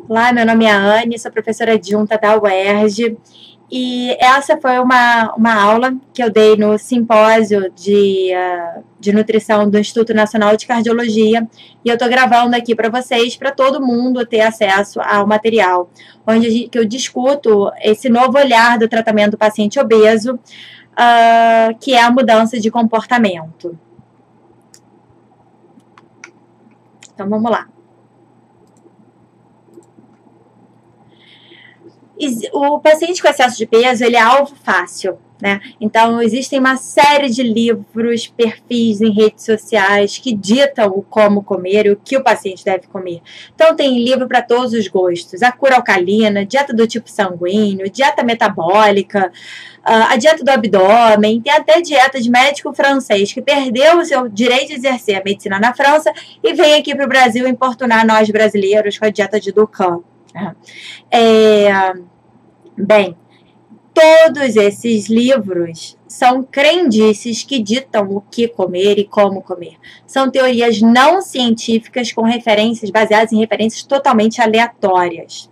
Olá, meu nome é Anne, sou professora adjunta da UERJ e essa foi uma aula que eu dei no simpósio de nutrição do Instituto Nacional de Cardiologia e eu estou gravando aqui para vocês, para todo mundo ter acesso ao material, que eu discuto esse novo olhar do tratamento do paciente obeso, que é a mudança de comportamento. Então, vamos lá. O paciente com excesso de peso, ele é alvo fácil, né? Então, existem uma série de livros, perfis em redes sociais que ditam o como comer e o que o paciente deve comer. Então, tem livro para todos os gostos. A cura alcalina, dieta do tipo sanguíneo, dieta metabólica, a dieta do abdômen, tem até dieta de médico francês que perdeu o seu direito de exercer a medicina na França e vem aqui para o Brasil importunar nós brasileiros com a dieta de Dukan. Bem, todos esses livros são crendices que ditam o que comer e como comer. São teorias não científicas com referências baseadas em referências totalmente aleatórias.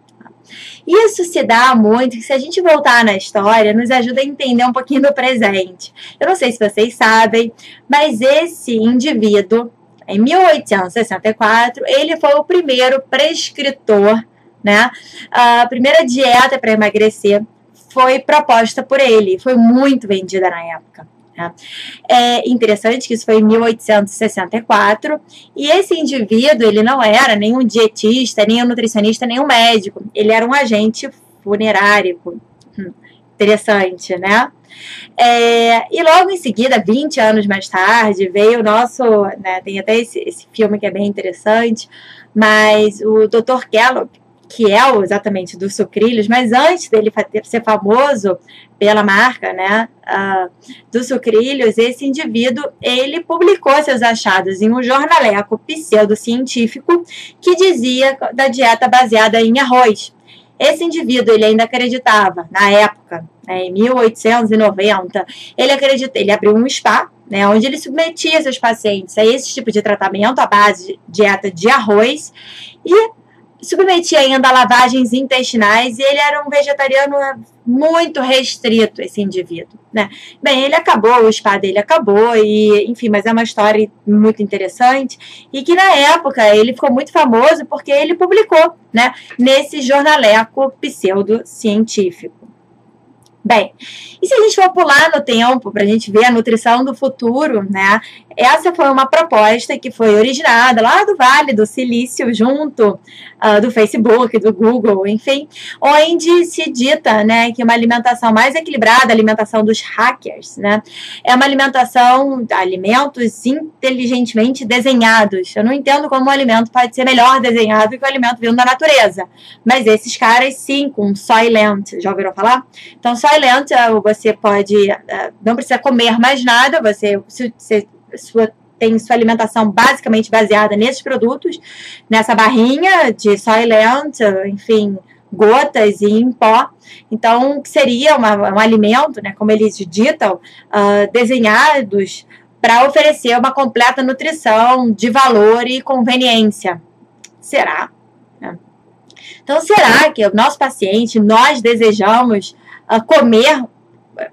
Isso se dá muito que, se a gente voltar na história, nos ajuda a entender um pouquinho do presente. Eu não sei se vocês sabem, mas esse indivíduo, em 1864, ele foi o primeiro prescritor, né? A primeira dieta para emagrecer foi proposta por ele, foi muito vendida na época. Né? É interessante que isso foi em 1864 e esse indivíduo, ele não era nenhum dietista, nem um nutricionista, nem um médico, ele era um agente funerário. Interessante, né? E logo em seguida, 20 anos mais tarde, veio o nosso, né, tem até esse filme que é bem interessante, mas o Dr. Kellogg, que é exatamente dos sucrilhos, mas antes dele ser famoso pela marca, né, dos sucrilhos, esse indivíduo, ele publicou seus achados em um jornaleco pseudocientífico que dizia da dieta baseada em arroz. Esse indivíduo, ele ainda acreditava, na época, em 1890, ele abriu um spa, né, onde ele submetia seus pacientes a esse tipo de tratamento à base de dieta de arroz e submetia ainda a lavagens intestinais e ele era um vegetariano muito restrito, esse indivíduo, né? Bem, ele acabou, o spa dele acabou, e, enfim, mas é uma história muito interessante e que na época ele ficou muito famoso porque ele publicou, né, nesse jornaleco pseudocientífico. Bem, e se a gente for pular no tempo para a gente ver a nutrição do futuro, né? Essa foi uma proposta que foi originada lá do Vale do Silício, junto do Facebook, do Google, enfim, onde se dita, né, que uma alimentação mais equilibrada, a alimentação dos hackers, né, é uma alimentação, alimentos inteligentemente desenhados. Eu não entendo como um alimento pode ser melhor desenhado que o alimento vindo da natureza, mas esses caras sim, com Soylent, já ouviram falar? Então, Soylent, você pode, não precisa comer mais nada, você tem sua alimentação basicamente baseada nesses produtos, nessa barrinha de Soylent, enfim, gotas e em pó. Então, seria um alimento, né, como eles ditam, desenhados para oferecer uma completa nutrição de valor e conveniência. Será? Então, será que o nosso paciente, nós desejamos comer?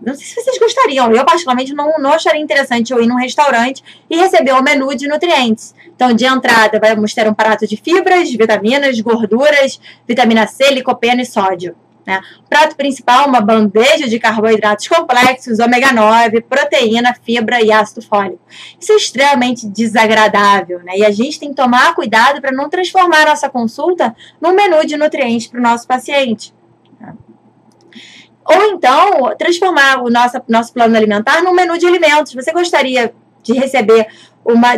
Não sei se vocês gostariam, eu particularmente não acharia interessante eu ir num restaurante e receber um menu de nutrientes. Então, de entrada, vamos ter um prato de fibras, vitaminas, gorduras, vitamina C, licopeno e sódio. Né? Prato principal, uma bandeja de carboidratos complexos, ômega 9, proteína, fibra e ácido fólico. Isso é extremamente desagradável, né? E a gente tem que tomar cuidado para não transformar a nossa consulta num menu de nutrientes para o nosso paciente. Ou então, transformar o nosso plano alimentar num menu de alimentos. Você gostaria de receber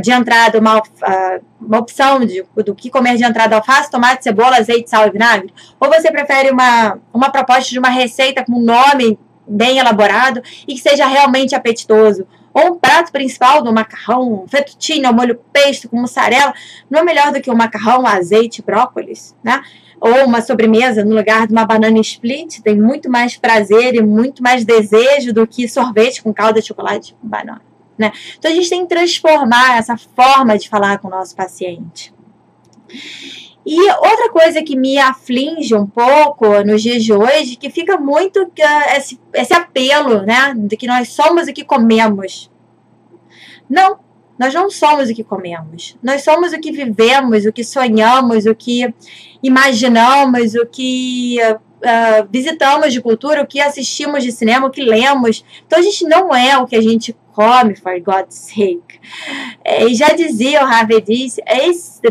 de entrada uma opção do que comer de entrada: alface, tomate, cebola, azeite, sal e vinagre? Ou você prefere uma proposta de uma receita com um nome bem elaborado e que seja realmente apetitoso? Ou um prato principal do macarrão, fettuccine ao molho pesto com mussarela, não é melhor do que um macarrão, azeite e brócolis, né? Ou uma sobremesa no lugar de uma banana split, tem muito mais prazer e muito mais desejo do que sorvete com calda de chocolate com banana, né? Então, a gente tem que transformar essa forma de falar com o nosso paciente. E outra coisa que me aflige um pouco nos dias de hoje, que fica muito esse apelo, né, de que nós somos o que comemos. Não, nós não somos o que comemos. Nós somos o que vivemos, o que sonhamos, o que imaginamos, o que visitamos de cultura, o que assistimos de cinema, o que lemos. Então a gente não é o que a gente come, for God's sake. E já dizia o Harvey disse,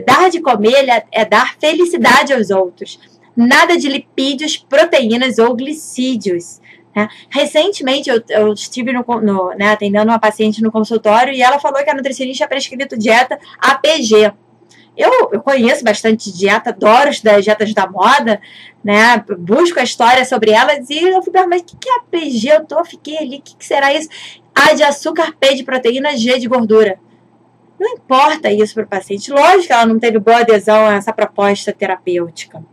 dar de comer é dar felicidade aos outros. Nada de lipídios, proteínas ou glicídios. Né? Recentemente eu estive né, atendendo uma paciente no consultório e ela falou que a nutricionista tinha prescrito dieta APG. Eu conheço bastante dieta, adoro as dietas da moda, né? Busco a história sobre elas e eu fui perguntar, mas o que é APG? Fiquei ali, o que será isso? A de açúcar, P de proteína, G de gordura. Não importa isso para o paciente. Lógico que ela não teve boa adesão a essa proposta terapêutica.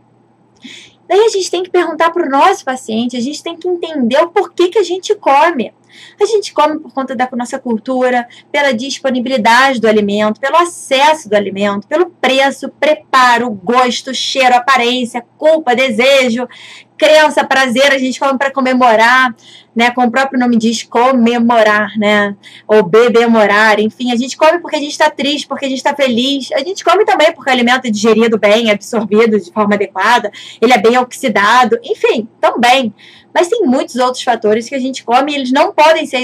Daí a gente tem que perguntar para o nosso paciente, a gente tem que entender o porquê que a gente come. A gente come por conta da nossa cultura, pela disponibilidade do alimento, pelo acesso do alimento, pelo preço, preparo, gosto, cheiro, aparência, culpa, desejo, crença, prazer, a gente come para comemorar, né? Como o próprio nome diz, comemorar, né? Ou bebemorar, enfim, a gente come porque a gente está triste, porque a gente está feliz. A gente come também porque o alimento é digerido bem, é absorvido de forma adequada, ele é bem oxidado, enfim, também. Mas tem muitos outros fatores que a gente come e eles não podem ser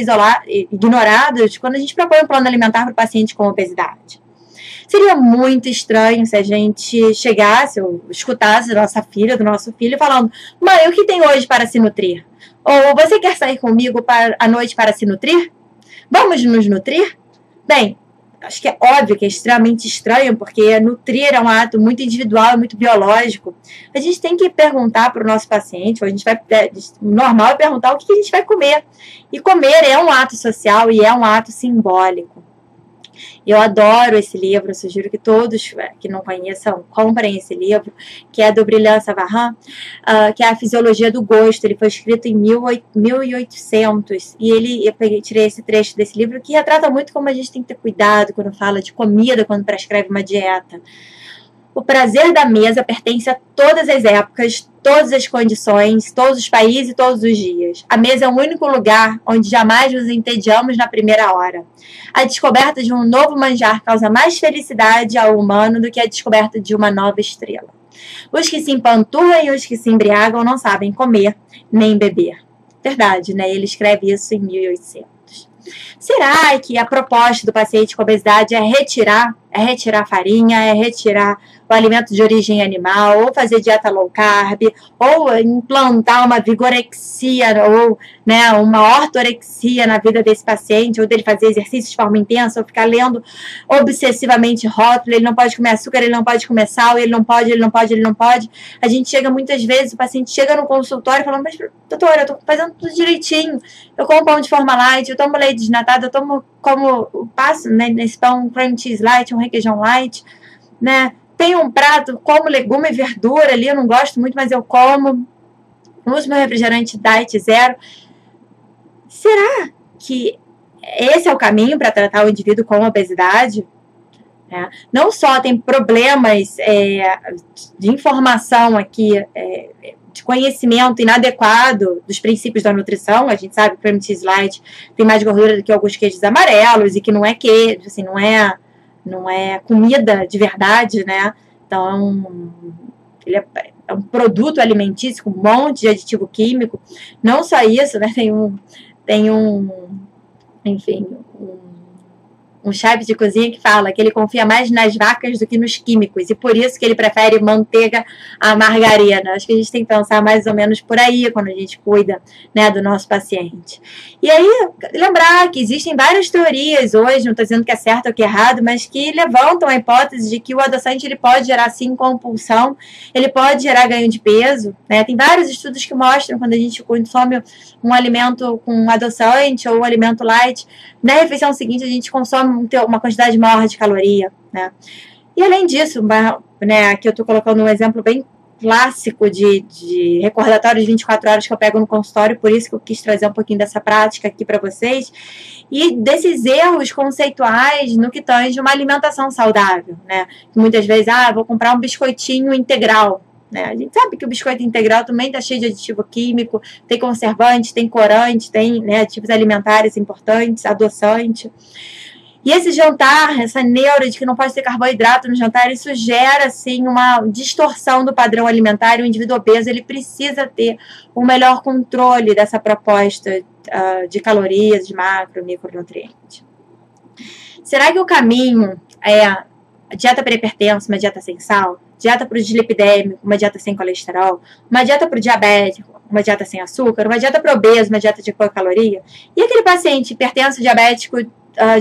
ignorados quando a gente propõe um plano alimentar para o paciente com obesidade. Seria muito estranho se a gente chegasse ou escutasse da nossa filha, do nosso filho, falando: mãe, o que tem hoje para se nutrir? Ou você quer sair comigo à noite para se nutrir? Vamos nos nutrir? Bem, acho que é óbvio que é extremamente estranho, porque nutrir é um ato muito individual, muito biológico. A gente tem que perguntar para o nosso paciente, ou a gente vai, o normal é perguntar o que a gente vai comer. E comer é um ato social e é um ato simbólico. Eu adoro esse livro, eu sugiro que todos que não conheçam comprem esse livro, que é do Brilhant Savarin, que é a Fisiologia do Gosto. Ele foi escrito em 1800 e eu tirei esse trecho desse livro que retrata muito como a gente tem que ter cuidado quando fala de comida, quando prescreve uma dieta. O prazer da mesa pertence a todas as épocas, todas as condições, todos os países e todos os dias. A mesa é o único lugar onde jamais nos entediamos na primeira hora. A descoberta de um novo manjar causa mais felicidade ao humano do que a descoberta de uma nova estrela. Os que se empanturram e os que se embriagam não sabem comer nem beber. Verdade, né? Ele escreve isso em 1800. Será que a proposta do paciente com obesidade é retirar farinha, é retirar o alimento de origem animal, ou fazer dieta low carb, ou implantar uma vigorexia, ou né, uma ortorexia na vida desse paciente, ou dele fazer exercício de forma intensa, ou ficar lendo obsessivamente rótulo, ele não pode comer açúcar, ele não pode comer sal, ele não pode. A gente chega muitas vezes, o paciente chega no consultório falando: mas doutora, eu tô fazendo tudo direitinho, eu como pão de forma light, eu tomo leite desnatado, eu passo né, nesse pão cream cheese light, um requeijão light, né? Tem um prato, como legume e verdura ali, eu não gosto muito, mas eu como. Uso meu refrigerante Diet Zero. Será que esse é o caminho para tratar o indivíduo com obesidade? Não só tem problemas de informação aqui, de conhecimento inadequado dos princípios da nutrição. A gente sabe que o cream cheese light tem mais gordura do que alguns queijos amarelos e que não é queijo, assim, não é comida de verdade, né? Então, ele é um produto alimentício com um monte de aditivo químico. Não só isso, né? Tem um chefe de cozinha que fala que ele confia mais nas vacas do que nos químicos, e por isso que ele prefere manteiga à margarina. Acho que a gente tem que pensar mais ou menos por aí quando a gente cuida, né, do nosso paciente. E aí, lembrar que existem várias teorias hoje, não estou dizendo que é certo ou que é errado, mas que levantam a hipótese de que o adoçante ele pode gerar, sim, compulsão, ele pode gerar ganho de peso, né? Tem vários estudos que mostram quando a gente consome um alimento com adoçante ou um alimento light, na refeição seguinte a gente consome uma quantidade maior de caloria, né? E além disso, né, aqui eu estou colocando um exemplo bem clássico de recordatório de 24 horas que eu pego no consultório, por isso que eu quis trazer um pouquinho dessa prática aqui para vocês, e desses erros conceituais no que tange uma alimentação saudável, né? Muitas vezes, vou comprar um biscoitinho integral, né? A gente sabe que o biscoito integral também está cheio de aditivo químico, tem conservante, tem corante, tem, né, aditivos alimentares importantes, adoçante. E esse jantar, essa neura de que não pode ter carboidrato no jantar, isso gera, assim, uma distorção do padrão alimentar, e o indivíduo obeso, ele precisa ter um melhor controle dessa proposta de calorias, de macro, micronutrientes. Será que o caminho é a dieta para hipertenso, uma dieta sem sal? Dieta para o dislipidêmico, uma dieta sem colesterol? Uma dieta para o diabético, uma dieta sem açúcar? Uma dieta para o obeso, uma dieta de pouca caloria? E aquele paciente hipertenso, diabético,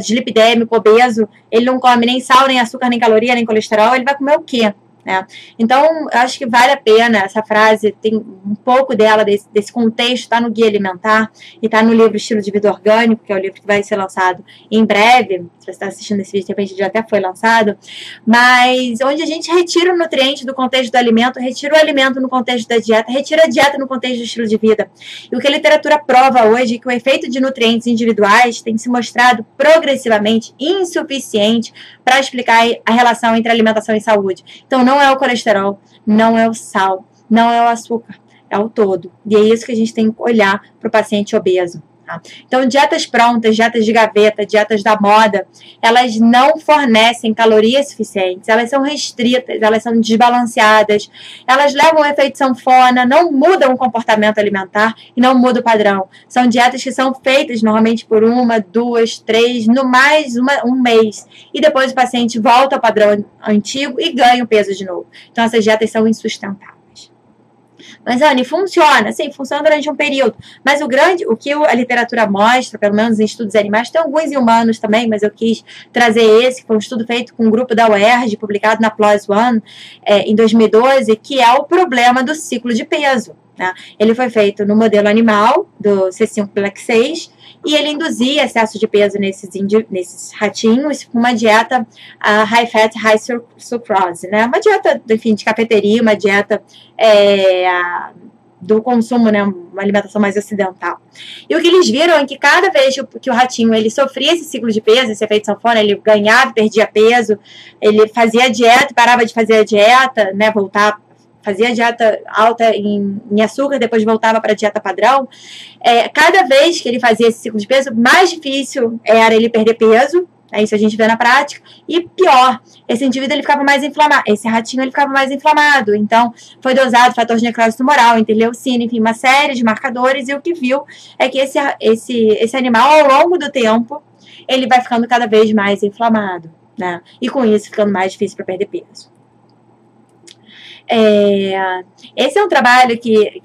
dislipidêmico, obeso, ele não come nem sal, nem açúcar, nem caloria, nem colesterol, ele vai comer o quê? Né? Então, eu acho que vale a pena essa frase, tem um pouco dela, desse contexto, está no Guia Alimentar e está no livro Estilo de Vida Orgânico, que é o livro que vai ser lançado em breve. Se você está assistindo esse vídeo, de repente já até foi lançado, mas onde a gente retira o nutriente do contexto do alimento, retira o alimento no contexto da dieta, retira a dieta no contexto do estilo de vida. E o que a literatura prova hoje é que o efeito de nutrientes individuais tem se mostrado progressivamente insuficiente para explicar a relação entre alimentação e saúde. Então, não é o colesterol, não é o sal, não é o açúcar, é o todo. E é isso que a gente tem que olhar para o paciente obeso. Tá? Então, dietas prontas, dietas de gaveta, dietas da moda, elas não fornecem calorias suficientes, elas são restritas, elas são desbalanceadas, elas levam o efeito sanfona, não mudam o comportamento alimentar e não mudam o padrão. São dietas que são feitas normalmente por 1, 2, 3, no mais um mês. E depois o paciente volta ao padrão antigo e ganha o peso de novo. Então, essas dietas são insustentáveis. Mas, Anne, funciona? Sim, funciona durante um período. Mas o que a literatura mostra, pelo menos em estudos animais, tem alguns em humanos também, mas eu quis trazer esse, que foi um estudo feito com um grupo da UERJ, publicado na PLOS ONE, em 2012, que é o problema do ciclo de peso. Né? Ele foi feito no modelo animal, do C5-PLEC6, e ele induzia excesso de peso nesses ratinhos com uma dieta high fat, high sucrose, né? Uma dieta, enfim, de cafeteria, uma dieta do consumo, né? Uma alimentação mais ocidental. E o que eles viram é que cada vez que o ratinho ele sofria esse ciclo de peso, esse efeito sanfona, ele ganhava, perdia peso, ele fazia a dieta, parava de fazer a dieta, né? Fazia dieta alta em açúcar, depois voltava para a dieta padrão. Cada vez que ele fazia esse ciclo de peso, mais difícil era ele perder peso. Isso a gente vê na prática. E pior, esse indivíduo ele ficava mais inflamado. Esse ratinho ele ficava mais inflamado. Então, foi dosado fator de necrose tumoral, interleucina, enfim, uma série de marcadores. E o que viu é que esse animal, ao longo do tempo, ele vai ficando cada vez mais inflamado, né? E com isso, ficando mais difícil para perder peso. Esse é um trabalho que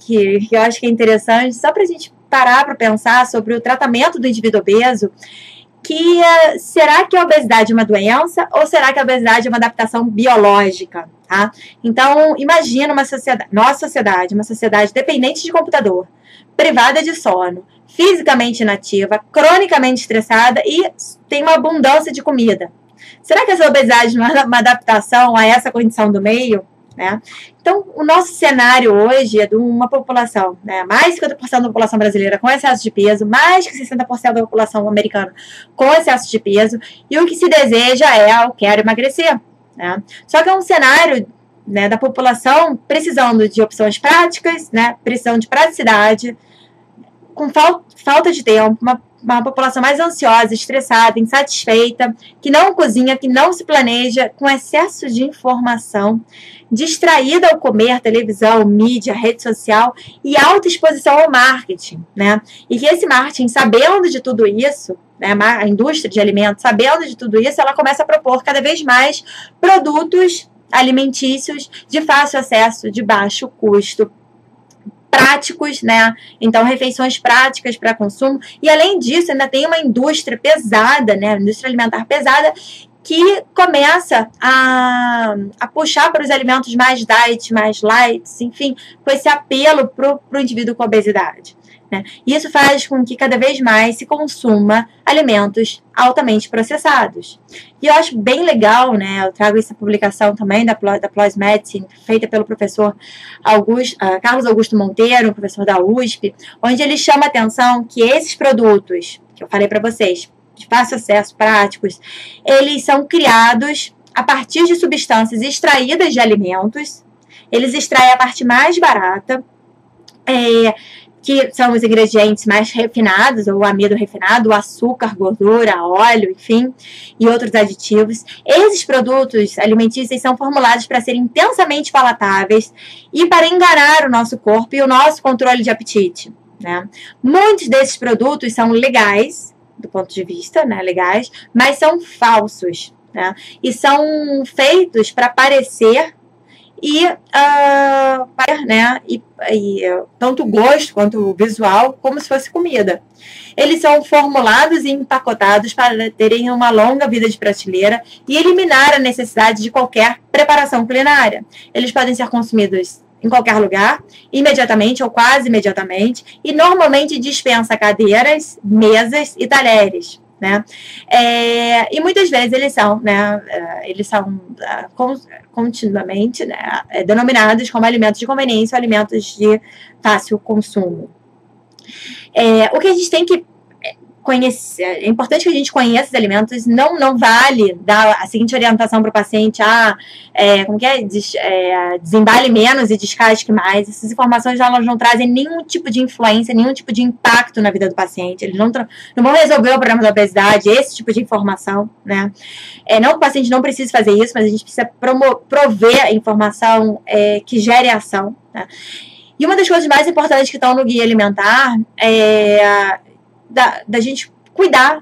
eu acho que é interessante, só para a gente parar para pensar sobre o tratamento do indivíduo obeso, que será que a obesidade é uma doença ou será que a obesidade é uma adaptação biológica? Tá? Então, imagina nossa sociedade, uma sociedade dependente de computador, privada de sono, fisicamente inativa, cronicamente estressada e tem uma abundância de comida. Será que essa obesidade não é uma adaptação a essa condição do meio? Né? Então, o nosso cenário hoje é de uma população, né, mais de 50% da população brasileira com excesso de peso, mais de 60% da população americana com excesso de peso, e o que se deseja eu quero emagrecer. Né? Só que é um cenário, né, da população precisando de opções práticas, né, precisando de praticidade, com falta de tempo, uma população mais ansiosa, estressada, insatisfeita, que não cozinha, que não se planeja, com excesso de informação, distraída ao comer, televisão, mídia, rede social e alta exposição ao marketing, né? E que esse marketing, sabendo de tudo isso, né, a indústria de alimentos, sabendo de tudo isso, ela começa a propor cada vez mais produtos alimentícios de fácil acesso, de baixo custo, práticos, né? Então, refeições práticas para consumo. E, além disso, ainda tem uma indústria pesada, né? Indústria alimentar pesada, que começa a puxar para os alimentos mais diet, mais light, enfim, com esse apelo para o indivíduo com obesidade. né? E isso faz com que cada vez mais se consuma alimentos altamente processados. E eu acho bem legal, né? Eu trago essa publicação também da PLOS Medicine, feita pelo professor Carlos Augusto Monteiro, professor da USP, onde ele chama a atenção que esses produtos, que eu falei para vocês, de fácil acesso, práticos, eles são criados a partir de substâncias extraídas de alimentos. Eles extraem a parte mais barata, que são os ingredientes mais refinados, ou o amido refinado, o açúcar, gordura, óleo, enfim, e outros aditivos. Esses produtos alimentícios são formulados para serem intensamente palatáveis e para enganar o nosso corpo e o nosso controle de apetite, né? Muitos desses produtos são legais, do ponto de vista, né, legais, mas são falsos, né? E são feitos para parecer tanto o gosto quanto o visual, como se fosse comida. Eles são formulados e empacotados para terem uma longa vida de prateleira e eliminar a necessidade de qualquer preparação culinária. Eles podem ser consumidos em qualquer lugar, imediatamente ou quase imediatamente, e normalmente dispensa cadeiras, mesas e talheres, né? E muitas vezes eles são continuamente, né, denominados como alimentos de conveniência ou alimentos de fácil consumo. O que a gente tem que conhecer, é importante que a gente conheça os alimentos, não vale dar a seguinte orientação para o paciente, desembale menos e descasque mais. Essas informações elas não trazem nenhum tipo de influência, nenhum tipo de impacto na vida do paciente, eles não vão resolver o problema da obesidade, esse tipo de informação, né? Não que o paciente não precise fazer isso, mas a gente precisa prover a informação que gere ação, né? E uma das coisas mais importantes que estão no guia alimentar é da gente cuidar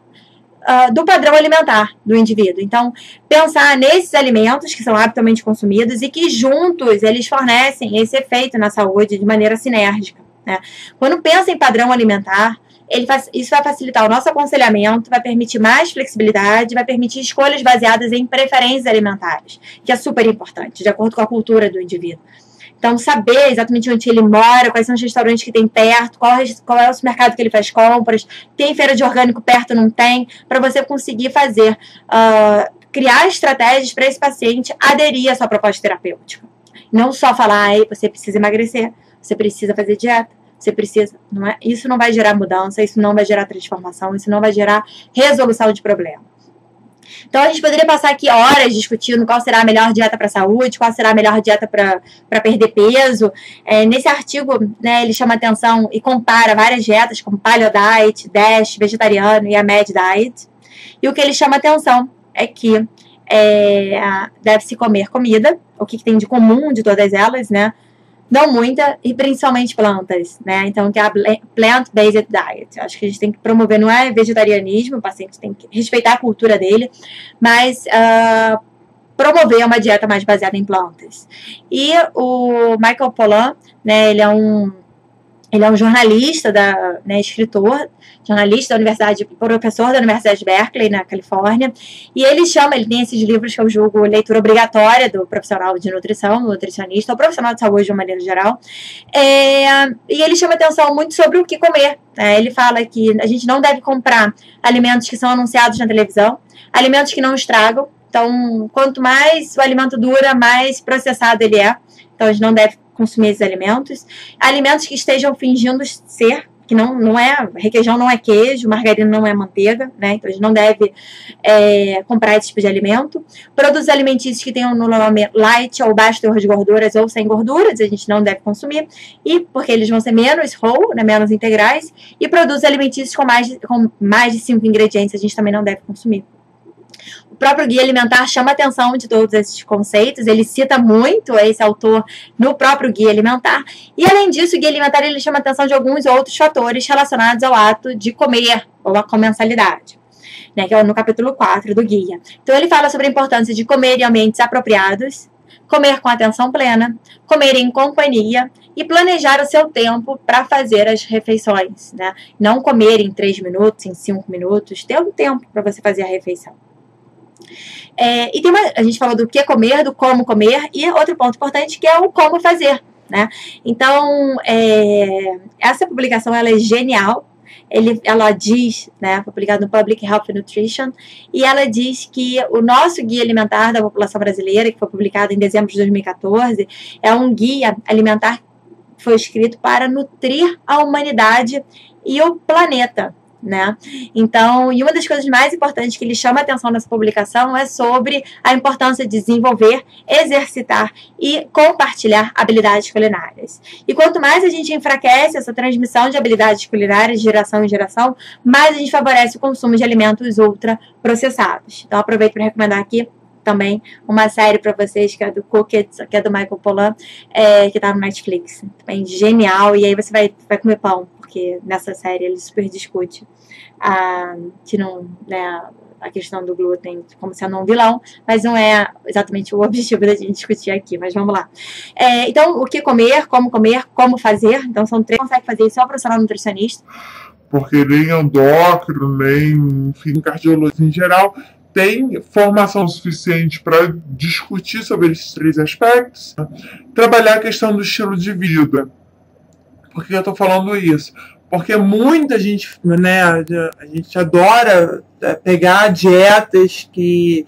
do padrão alimentar do indivíduo. Então, pensar nesses alimentos que são habitualmente consumidos e que juntos eles fornecem esse efeito na saúde de maneira sinérgica, né? Quando pensa em padrão alimentar, isso vai facilitar o nosso aconselhamento, vai permitir mais flexibilidade, vai permitir escolhas baseadas em preferências alimentares, que é super importante, de acordo com a cultura do indivíduo. Então, saber exatamente onde ele mora, quais são os restaurantes que tem perto, qual é o supermercado que ele faz compras, tem feira de orgânico perto, não tem, para você conseguir criar estratégias para esse paciente aderir à sua proposta terapêutica. Não só falar, você precisa emagrecer, você precisa fazer dieta, você precisa, não é? Isso não vai gerar mudança, isso não vai gerar transformação, isso não vai gerar resolução de problema. Então, a gente poderia passar aqui horas discutindo qual será a melhor dieta para a saúde, qual será a melhor dieta para perder peso. Nesse artigo, né, ele chama atenção e compara várias dietas, como Paleo Diet, DASH, vegetariano e a Med Diet. E o que ele chama atenção é que deve-se comer comida, o que tem de comum de todas elas, né? Não muita, e principalmente plantas, né? Então, que é a plant-based diet. Acho que a gente tem que promover, não é vegetarianismo, o paciente tem que respeitar a cultura dele, mas promover uma dieta mais baseada em plantas. E o Michael Pollan, né, ele é um jornalista, escritor, jornalista da universidade, professor da Universidade de Berkeley, na Califórnia, e ele tem esses livros que eu julgo leitura obrigatória do profissional de nutrição, do nutricionista, ou profissional de saúde de uma maneira geral, e ele chama atenção muito sobre o que comer. Ele fala que a gente não deve comprar alimentos que são anunciados na televisão, alimentos que não estragam. Então, quanto mais o alimento dura, mais processado ele é. Então, a gente não deve consumir esses alimentos. Alimentos que estejam fingindo ser, que não é, requeijão não é queijo, margarina não é manteiga, né? Então a gente não deve comprar esse tipo de alimento. Produtos alimentícios que tenham no nome light ou baixo teor de gorduras ou sem gorduras, a gente não deve consumir, e porque eles vão ser menos whole, né, menos integrais, e produtos alimentícios com mais de 5 ingredientes a gente também não deve consumir. O próprio Guia Alimentar chama a atenção de todos esses conceitos, ele cita muito esse autor no próprio Guia Alimentar, e além disso, o Guia Alimentar ele chama a atenção de alguns outros fatores relacionados ao ato de comer, ou à comensalidade, né, que é no capítulo 4 do Guia. Então ele fala sobre a importância de comer em ambientes apropriados, comer com atenção plena, comer em companhia e planejar o seu tempo para fazer as refeições, né? Não comer em 3 minutos, em 5 minutos, ter um tempo para você fazer a refeição. E a gente falou do que comer, do como comer, e outro ponto importante que é o como fazer, né? Então, essa publicação ela é genial. Ela diz, né, foi publicado no Public Health and Nutrition, e ela diz que o nosso guia alimentar da população brasileira, que foi publicado em dezembro de 2014, é um guia alimentar que foi escrito para nutrir a humanidade e o planeta, né? Então, e uma das coisas mais importantes que ele chama a atenção nessa publicação é sobre a importância de desenvolver, exercitar e compartilhar habilidades culinárias. E quanto mais a gente enfraquece essa transmissão de habilidades culinárias de geração em geração, mais a gente favorece o consumo de alimentos ultraprocessados. Então, aproveito para recomendar aqui também uma série para vocês, que é do Cooked, que é do Michael Pollan, que tá no Netflix. Também genial, e aí você vai comer pão, porque nessa série ele super discute que não, né, a questão do glúten como sendo um vilão, mas não é exatamente o objetivo da gente discutir aqui, mas vamos lá. Então, o que comer, como fazer, então são 3, consegue fazer isso só o profissional nutricionista. Porque nem endócrino, nem, enfim, cardiologista em geral tem formação suficiente para discutir sobre esses 3 aspectos. Trabalhar a questão do estilo de vida. Por que eu estou falando isso? Porque muita gente, né, a gente adora pegar dietas que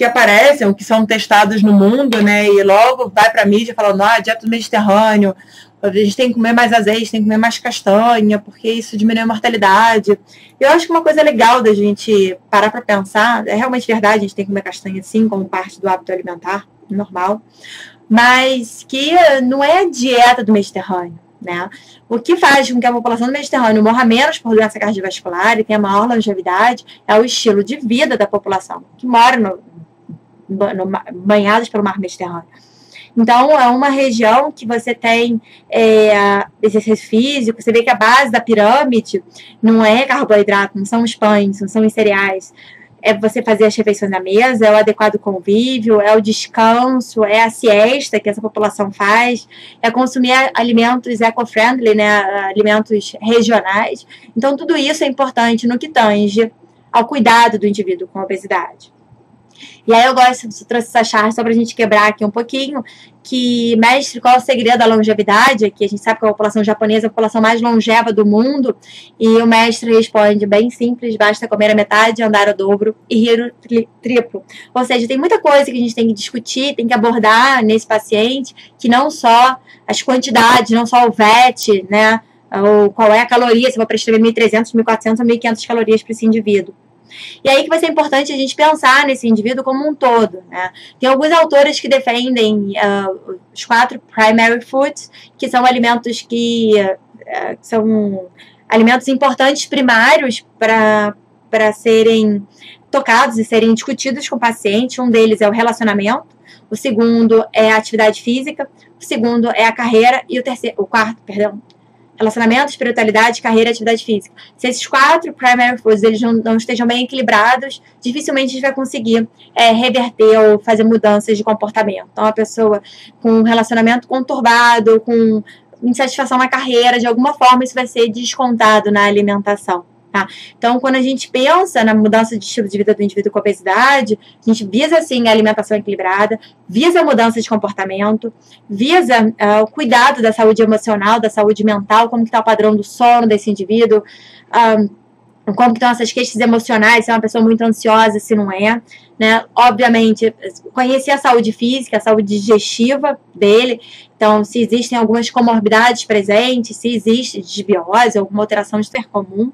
aparecem, que são testadas no mundo, né, e logo vai para a mídia falando, dieta do Mediterrâneo, a gente tem que comer mais azeite, tem que comer mais castanha, porque isso diminui a mortalidade. Eu acho que uma coisa legal da gente parar para pensar, é realmente verdade, a gente tem que comer castanha sim, como parte do hábito alimentar, normal, mas que não é a dieta do Mediterrâneo, né? O que faz com que a população do Mediterrâneo morra menos por doença cardiovascular e tenha maior longevidade é o estilo de vida da população, que mora banhados pelo mar Mediterrâneo. Então, é uma região que você tem exercício físico, você vê que a base da pirâmide não é carboidrato, não são os pães, não são os cereais. É você fazer as refeições na mesa, é o adequado convívio, é o descanso, é a siesta que essa população faz, é consumir alimentos eco-friendly, né, alimentos regionais. Então, tudo isso é importante no que tange ao cuidado do indivíduo com obesidade. E aí eu trouxe essa chave só para a gente quebrar aqui um pouquinho, que, mestre, qual é o segredo da longevidade? Que a gente sabe que a população japonesa é a população mais longeva do mundo, e o mestre responde bem simples, basta comer a metade, andar o dobro e rir o triplo. Ou seja, tem muita coisa que a gente tem que discutir, tem que abordar nesse paciente, que não só as quantidades, não só o VET, né, ou qual é a caloria, se eu vou prescrever 1.300, 1.400 ou 1.500 calorias para esse indivíduo. E aí que vai ser importante a gente pensar nesse indivíduo como um todo, né? Tem alguns autores que defendem os 4 primary foods, que são alimentos que são alimentos importantes primários para serem tocados e serem discutidos com o paciente. Um deles é o relacionamento, o segundo é a atividade física, o segundo é a carreira e o quarto, relacionamento, espiritualidade, carreira e atividade física. Se esses 4 primary foods eles não estejam bem equilibrados, dificilmente a gente vai conseguir reverter ou fazer mudanças de comportamento. Então, a pessoa com um relacionamento conturbado, com insatisfação na carreira, de alguma forma isso vai ser descontado na alimentação. Tá? Então, quando a gente pensa na mudança de estilo de vida do indivíduo com obesidade, a gente visa, sim, a alimentação equilibrada, visa a mudança de comportamento, visa o cuidado da saúde emocional, da saúde mental, como que está o padrão do sono desse indivíduo, como que estão essas queixas emocionais, se é uma pessoa muito ansiosa, se não é, né? Obviamente, conhecer a saúde física, a saúde digestiva dele, então, se existem algumas comorbidades presentes, se existe desbiose, alguma alteração super comum,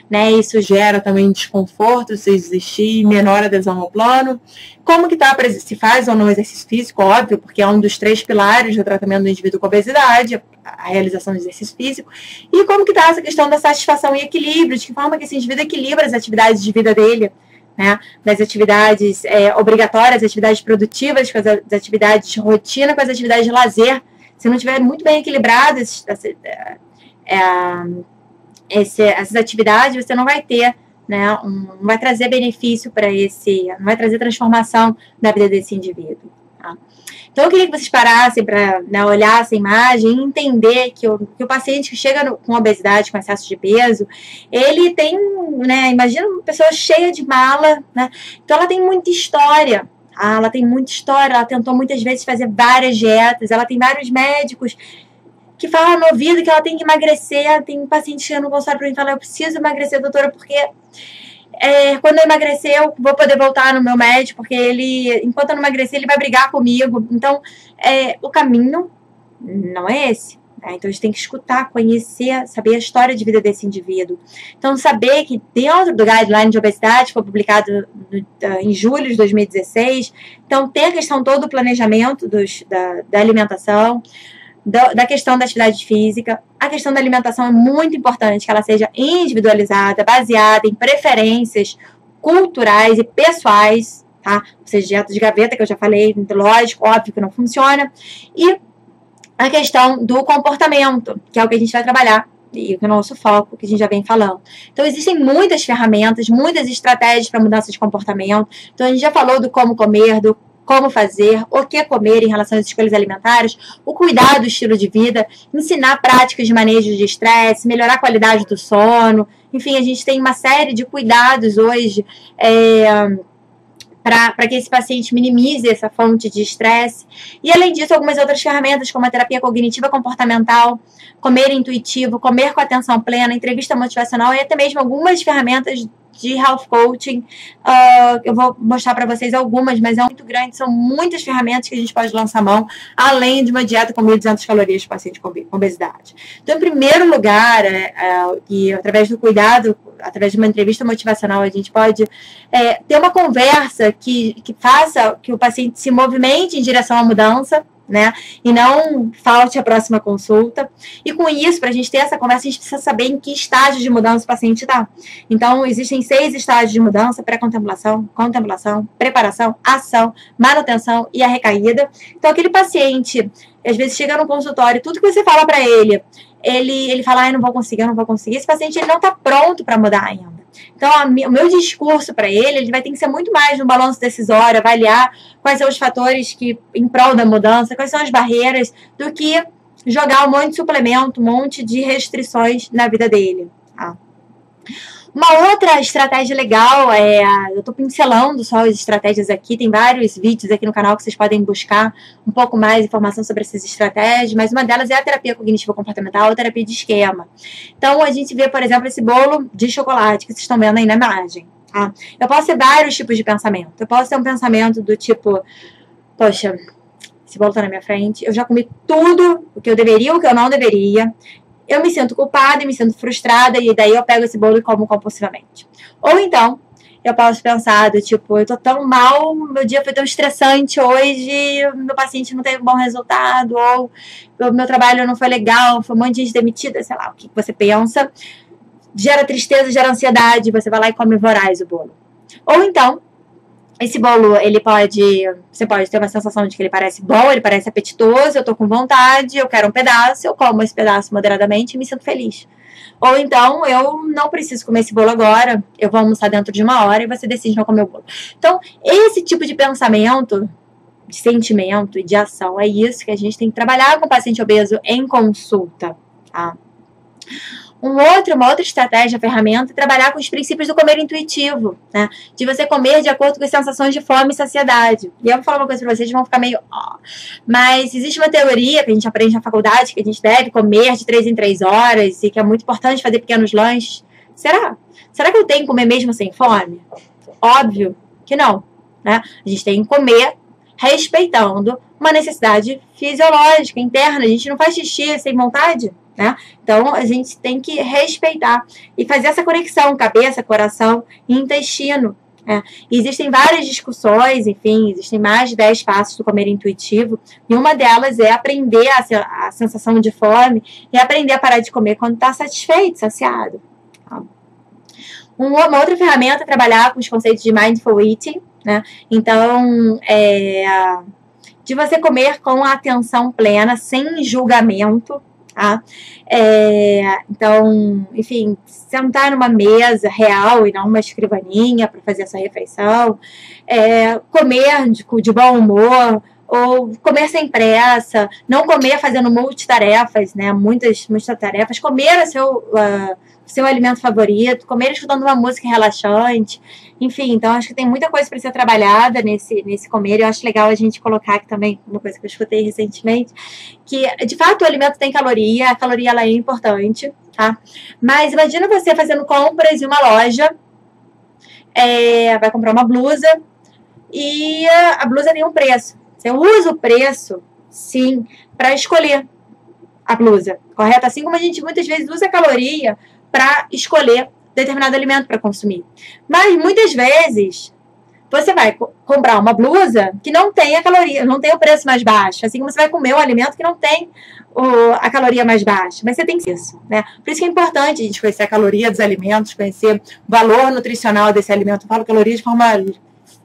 né? Isso gera também desconforto, se existir menor adesão ao plano. Como que tá, se faz ou não exercício físico, óbvio, porque é um dos 3 pilares do tratamento do indivíduo com obesidade, a realização do exercício físico. E como que tá essa questão da satisfação e equilíbrio, de que forma que esse indivíduo equilibra as atividades de vida dele, né? Das atividades obrigatórias, atividades produtivas, com as atividades de rotina, com as atividades de lazer. Se não tiver muito bem equilibrado essas atividades, você não vai ter, né, não vai trazer benefício para não vai trazer transformação na vida desse indivíduo. Tá? Então, eu queria que vocês parassem para, né, olhar essa imagem e entender que o paciente que chega com obesidade, com excesso de peso, ele tem, né, imagina uma pessoa cheia de mala, né, então ela tem muita história. Ela tem muita história, ela tentou muitas vezes fazer várias dietas, ela tem vários médicos que falam no ouvido que ela tem que emagrecer. Tem paciente que não consultório para mim e fala, eu preciso emagrecer, doutora, porque quando eu emagrecer eu vou poder voltar no meu médico, porque ele, enquanto eu não emagrecer, ele vai brigar comigo. Então, o caminho não é esse. Então, a gente tem que escutar, conhecer, saber a história de vida desse indivíduo. Então, saber que dentro do Guideline de Obesidade, foi publicado em julho de 2016, então tem a questão todo do planejamento da alimentação, da questão da atividade física. A questão da alimentação é muito importante, que ela seja individualizada, baseada em preferências culturais e pessoais, tá? Ou seja, dieta de gaveta, que eu já falei, lógico, óbvio que não funciona. E a questão do comportamento, que é o que a gente vai trabalhar, e o nosso foco, que a gente já vem falando. Então, existem muitas ferramentas, muitas estratégias para mudança de comportamento. Então, a gente já falou do como comer, do como fazer, o que comer em relação às escolhas alimentares, o cuidado do estilo de vida, ensinar práticas de manejo de estresse, melhorar a qualidade do sono. Enfim, a gente tem uma série de cuidados hoje para que esse paciente minimize essa fonte de estresse. E, além disso, algumas outras ferramentas, como a terapia cognitiva comportamental, comer intuitivo, comer com atenção plena, entrevista motivacional e até mesmo algumas ferramentas de health coaching. Eu vou mostrar para vocês algumas, mas é muito grande, são muitas ferramentas que a gente pode lançar mão, além de uma dieta com 1.200 calorias para paciente com obesidade. Então, em primeiro lugar, e através do cuidado, através de uma entrevista motivacional, a gente pode ter uma conversa que faça que o paciente se movimente em direção à mudança, né? E não falte a próxima consulta. E com isso, para a gente ter essa conversa, a gente precisa saber em que estágio de mudança o paciente está. Então, existem 6 estágios de mudança: pré-contemplação, contemplação, preparação, ação, manutenção e a recaída. Então, aquele paciente, às vezes, chega no consultório, tudo que você fala para ele fala, eu não vou conseguir. Esse paciente, ele não está pronto para mudar ainda. Então, o meu discurso para ele vai ter que ser muito mais no balanço decisório, avaliar quais são os fatores que em prol da mudança, quais são as barreiras, do que jogar um monte de suplemento, um monte de restrições na vida dele. Tá? Uma outra estratégia legal eu estou pincelando só as estratégias aqui, tem vários vídeos aqui no canal que vocês podem buscar um pouco mais informação sobre essas estratégias, mas uma delas é a terapia cognitiva comportamental, a terapia de esquema. Então, a gente vê, por exemplo, esse bolo de chocolate que vocês estão vendo aí na imagem. Tá? Eu posso ter vários tipos de pensamento. Eu posso ter um pensamento do tipo, poxa, esse bolo está na minha frente, eu já comi tudo o que eu deveria ou o que eu não deveria. Eu me sinto culpada e me sinto frustrada, e daí eu pego esse bolo e como compulsivamente. Ou então, eu posso pensar do tipo, eu tô tão mal, meu dia foi tão estressante hoje, meu paciente não teve um bom resultado, ou o meu trabalho não foi legal, foi um monte de gente demitida, sei lá, o que você pensa. Gera tristeza, gera ansiedade, você vai lá e come voraz o bolo. Ou então, esse bolo, você pode ter uma sensação de que ele parece bom, ele parece apetitoso, eu tô com vontade, eu quero um pedaço, eu como esse pedaço moderadamente e me sinto feliz. Ou então, eu não preciso comer esse bolo agora, eu vou almoçar dentro de 1 hora e você decide não comer o bolo. Então, esse tipo de pensamento, de sentimento e de ação, é isso que a gente tem que trabalhar com o paciente obeso em consulta, tá? Uma outra estratégia, ferramenta, é trabalhar com os princípios do comer intuitivo, né? De você comer de acordo com as sensações de fome e saciedade. E eu vou falar uma coisa pra vocês, vão ficar meio... Mas existe uma teoria que a gente aprende na faculdade, que a gente deve comer de 3 em 3 horas e que é muito importante fazer pequenos lanches. Será? Será que eu tenho que comer mesmo sem fome? Óbvio que não, né? A gente tem que comer respeitando uma necessidade fisiológica, interna. A gente não faz xixi sem vontade, né? Então, a gente tem que respeitar e fazer essa conexão cabeça, coração e intestino. Existem várias discussões, enfim, existem mais de 10 passos do comer intuitivo, e uma delas é aprender a sensação de fome e aprender a parar de comer quando está satisfeito, saciado. Uma outra ferramenta é trabalhar com os conceitos de Mindful Eating, né? Então, de você comer com a atenção plena, sem julgamento, tá? Então, enfim, sentar numa mesa real e não uma escrivaninha para fazer essa refeição, comer de bom humor, ou comer sem pressa, não comer fazendo multitarefas, né? Muitas tarefas, comer seu alimento favorito, comer escutando uma música relaxante, enfim, então acho que tem muita coisa para ser trabalhada nesse comer. Eu acho legal a gente colocar aqui também uma coisa que eu escutei recentemente, que de fato o alimento tem caloria, a caloria ela é importante, tá? Mas imagina você fazendo compras em uma loja, vai comprar uma blusa e a blusa tem um preço. Você usa o preço, sim, para escolher a blusa, correto? Assim como a gente muitas vezes usa a caloria para escolher determinado alimento para consumir. Mas muitas vezes você vai comprar uma blusa que não tem a caloria, não tem o preço mais baixo, assim como você vai comer um alimento que não tem a caloria mais baixa. Mas você tem que isso, né? Por isso que é importante a gente conhecer a caloria dos alimentos, conhecer o valor nutricional desse alimento. Eu falo caloria de forma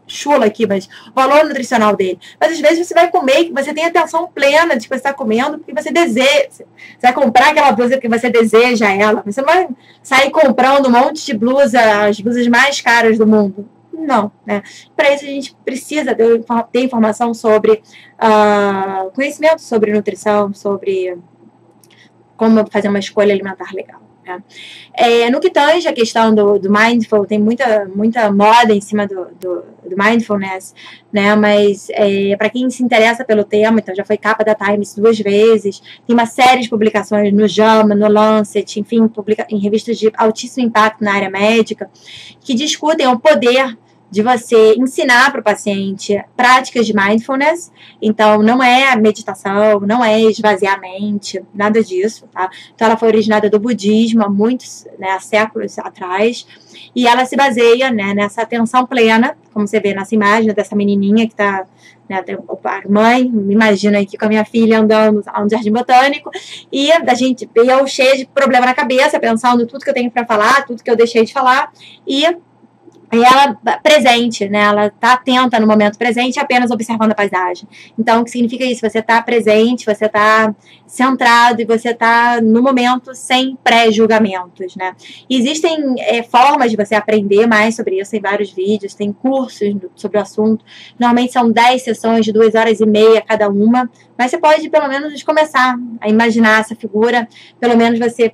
chula aqui, mas o valor nutricional dele. Mas às vezes você vai comer e você tem atenção plena de que você está comendo porque você deseja. Você vai comprar aquela blusa porque você deseja ela. Você não vai sair comprando um monte de blusa, as blusas mais caras do mundo. Não, né? Para isso a gente precisa ter informação sobre conhecimento sobre nutrição, sobre como fazer uma escolha alimentar legal. No que tange a questão do mindful, tem muita moda em cima do mindfulness, né? Mas para quem se interessa pelo tema, então já foi capa da Times 2 vezes, tem uma série de publicações no JAMA, no Lancet, enfim, em revistas de altíssimo impacto na área médica, que discutem o poder de você ensinar para o paciente práticas de mindfulness. Então, não é meditação, não é esvaziar a mente, nada disso, tá? Então, ela foi originada do budismo há séculos atrás, e ela se baseia, né, nessa atenção plena, como você vê nessa imagem dessa menininha que está, né, a mãe, me imagino aqui com a minha filha andando a um jardim botânico, e eu cheia de problema na cabeça, pensando tudo que eu tenho para falar, tudo que eu deixei de falar, e ela presente, né? Ela está atenta no momento presente, apenas observando a paisagem. Então, o que significa isso? Você está presente, você está centrado e você está no momento sem pré-julgamentos, né? Existem formas de você aprender mais sobre isso, tem vários vídeos, tem cursos sobre o assunto. Normalmente são 10 sessões de 2h30 cada uma, mas você pode pelo menos começar a imaginar essa figura, pelo menos você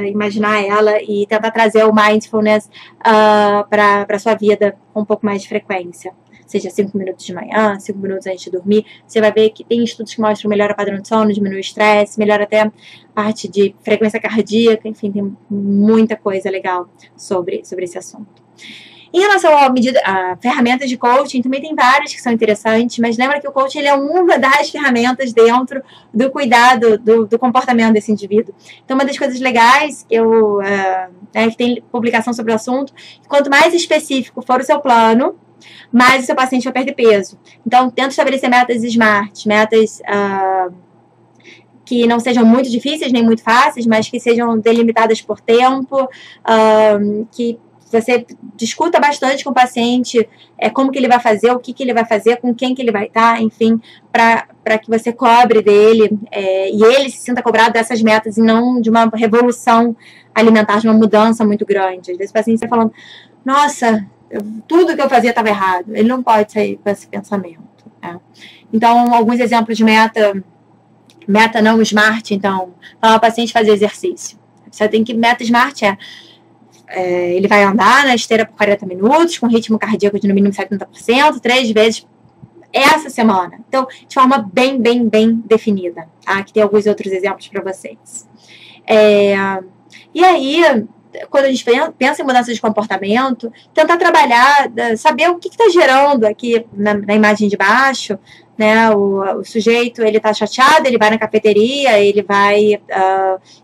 imaginar ela e tentar trazer o mindfulness para a sua vida com um pouco mais de frequência. Seja 5 minutos de manhã, 5 minutos antes de dormir. Você vai ver que tem estudos que mostram melhora o padrão de sono, diminui o estresse, melhora até a parte de frequência cardíaca, enfim, tem muita coisa legal sobre esse assunto. Em relação a ferramentas de coaching, também tem várias que são interessantes, mas lembra que o coaching ele é uma das ferramentas dentro do cuidado do comportamento desse indivíduo. Então, uma das coisas legais que tem publicação sobre o assunto, quanto mais específico for o seu plano, mais o seu paciente vai perder peso. Então, tenta estabelecer metas SMART, metas que não sejam muito difíceis nem muito fáceis, mas que sejam delimitadas por tempo, que você discuta bastante com o paciente como que ele vai fazer, o que ele vai fazer, com quem que ele vai estar, enfim, para que você cobre dele e ele se sinta cobrado dessas metas e não de uma revolução alimentar, de uma mudança muito grande. Às vezes o paciente está falando, nossa, tudo que eu fazia estava errado. Ele não pode sair com esse pensamento. Né? Então, alguns exemplos de meta não SMART, então, falar ao paciente fazer exercício. Você tem que, meta SMART ele vai andar na esteira por 40 minutos, com ritmo cardíaco de no mínimo 70%, 3 vezes essa semana. Então, de forma bem definida. Tá? Aqui tem alguns outros exemplos para vocês. E aí, quando a gente pensa em mudança de comportamento, tentar trabalhar, saber o que está gerando aqui na imagem de baixo, né? O sujeito, ele está chateado, ele vai na cafeteria, ele vai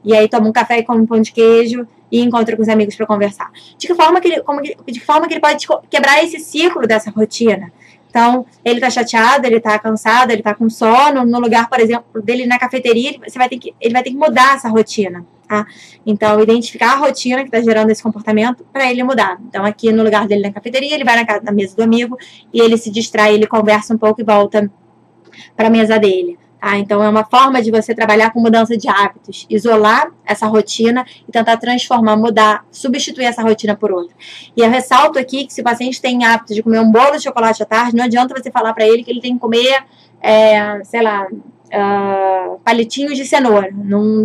e aí toma um café e come um pão de queijo e encontra com os amigos para conversar. De que forma que ele pode quebrar esse ciclo dessa rotina? Então, ele está chateado, ele está cansado, ele está com sono, no lugar, por exemplo, dele na cafeteria, ele vai ter que mudar essa rotina. Tá? Então, identificar a rotina que está gerando esse comportamento para ele mudar. Então, aqui no lugar dele na cafeteria, ele vai na mesa do amigo e ele se distrai, ele conversa um pouco e volta para a mesa dele. Tá? Então, é uma forma de você trabalhar com mudança de hábitos, isolar essa rotina e tentar transformar, mudar, substituir essa rotina por outra. E eu ressalto aqui que se o paciente tem hábito de comer um bolo de chocolate à tarde, não adianta você falar para ele que ele tem que comer, sei lá, palitinhos de cenoura.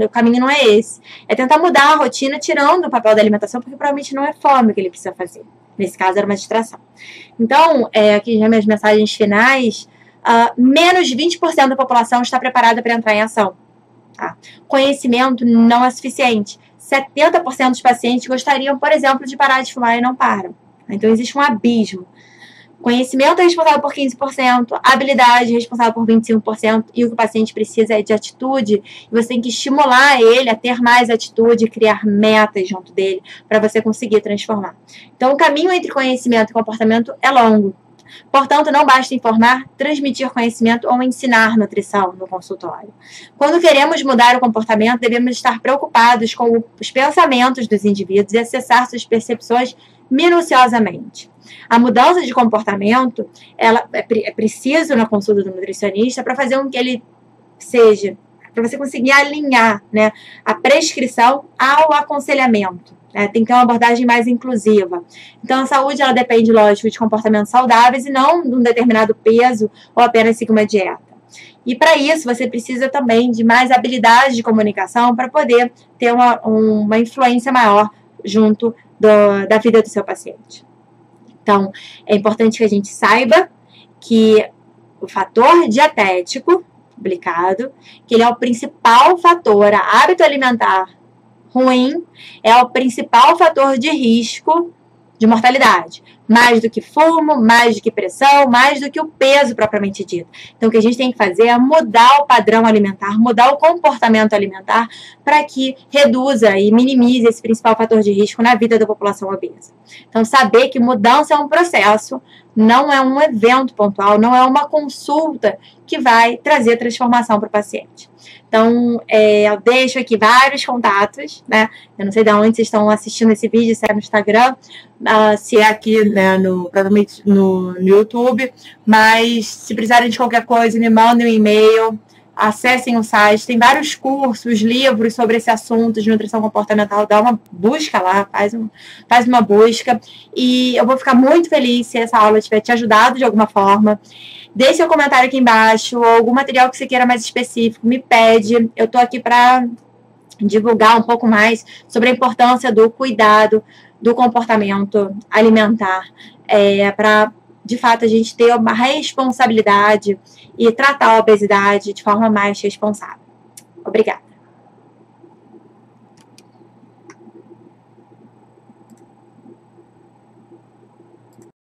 O caminho não é esse. É tentar mudar a rotina, tirando o papel da alimentação, porque provavelmente não é fome que ele precisa fazer. Nesse caso, era uma distração. Então, aqui já minhas mensagens finais, menos de 20% da população está preparada para entrar em ação. Tá? Conhecimento não é suficiente. 70% dos pacientes gostariam, por exemplo, de parar de fumar e não param. Então, existe um abismo. Conhecimento é responsável por 15%, habilidade é responsável por 25%, e o que o paciente precisa é de atitude, e você tem que estimular ele a ter mais atitude, criar metas junto dele, para você conseguir transformar. Então, o caminho entre conhecimento e comportamento é longo. Portanto, não basta informar, transmitir conhecimento ou ensinar nutrição no consultório. Quando queremos mudar o comportamento, devemos estar preocupados com os pensamentos dos indivíduos e acessar suas percepções minuciosamente. A mudança de comportamento, ela é preciso na consulta do nutricionista para fazer com que ele seja, para você conseguir alinhar, né, a prescrição ao aconselhamento. Tem que ter uma abordagem mais inclusiva. Então, a saúde, ela depende, lógico, de comportamentos saudáveis e não de um determinado peso ou apenas seguir uma dieta. E para isso, você precisa também de mais habilidade de comunicação para poder ter uma influência maior junto da vida do seu paciente. Então, é importante que a gente saiba que o fator dietético, publicado, que ele é o principal fator, a hábito alimentar ruim, é o principal fator de risco de mortalidade. Mais do que fumo, mais do que pressão, mais do que o peso propriamente dito. Então, o que a gente tem que fazer é mudar o padrão alimentar, mudar o comportamento alimentar para que reduza e minimize esse principal fator de risco na vida da população obesa. Então, saber que mudança é um processo, não é um evento pontual, não é uma consulta que vai trazer transformação para o paciente. Então, eu deixo aqui vários contatos, né? Eu não sei de onde vocês estão assistindo esse vídeo, se é no Instagram, se é aqui, né, provavelmente no YouTube, mas se precisarem de qualquer coisa, me mandem um e-mail, acessem o site, tem vários cursos, livros sobre esse assunto de nutrição comportamental, dá uma busca lá, faz uma busca, e eu vou ficar muito feliz se essa aula tiver te ajudado de alguma forma. Deixe seu comentário aqui embaixo, ou algum material que você queira mais específico, me pede. Eu tô aqui para divulgar um pouco mais sobre a importância do cuidado do comportamento alimentar, para, de fato, a gente ter uma responsabilidade e tratar a obesidade de forma mais responsável. Obrigada.